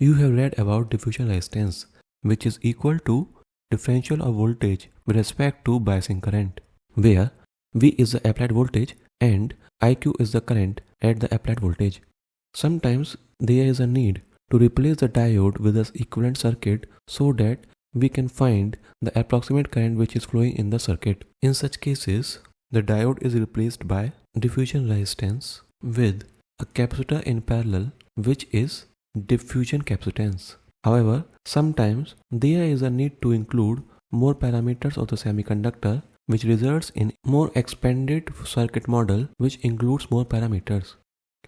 You have read about diffusion resistance, which is equal to differential of voltage with respect to biasing current, where V is the applied voltage and IQ is the current at the applied voltage. Sometimes there is a need to replace the diode with an equivalent circuit so that we can find the approximate current which is flowing in the circuit. In such cases, the diode is replaced by diffusion resistance with a capacitor in parallel, which is diffusion capacitance. However, sometimes there is a need to include more parameters of the semiconductor, which results in more expanded circuit model which includes more parameters.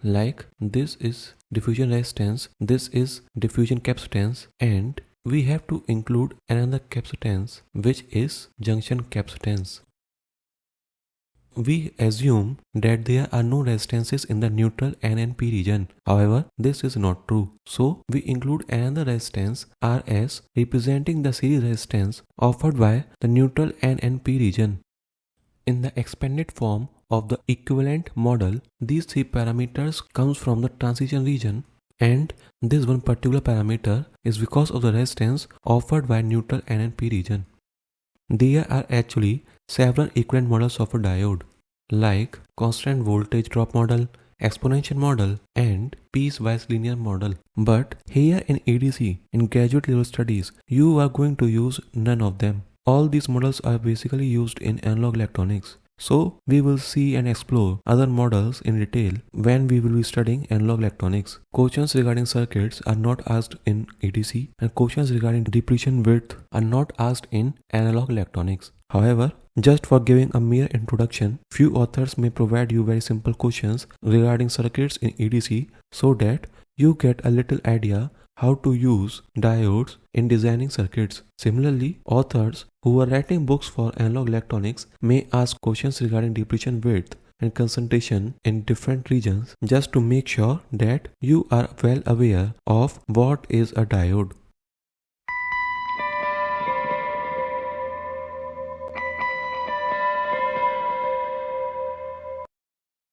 Like this is diffusion resistance, this is diffusion capacitance, and we have to include another capacitance which is junction capacitance. We assume that there are no resistances in the neutral N and P region. However, this is not true. So, we include another resistance Rs representing the series resistance offered by the neutral N and P region. In the expanded form of the equivalent model, these three parameters comes from the transition region, and this one particular parameter is because of the resistance offered by neutral N and P region. There are actually several equivalent models of a diode, like constant voltage drop model, exponential model, and piecewise linear model. But here in EDC, in graduate level studies, you are going to use none of them. All these models are basically used in analog electronics. So we will see and explore other models in detail when we will be studying analog electronics. Questions regarding circuits are not asked in EDC, and questions regarding depletion width are not asked in analog electronics. However, just for giving a mere introduction, few authors may provide you very simple questions regarding circuits in EDC so that you get a little idea how to use diodes in designing circuits. Similarly, authors who are writing books for analog electronics may ask questions regarding depletion width and concentration in different regions just to make sure that you are well aware of what is a diode.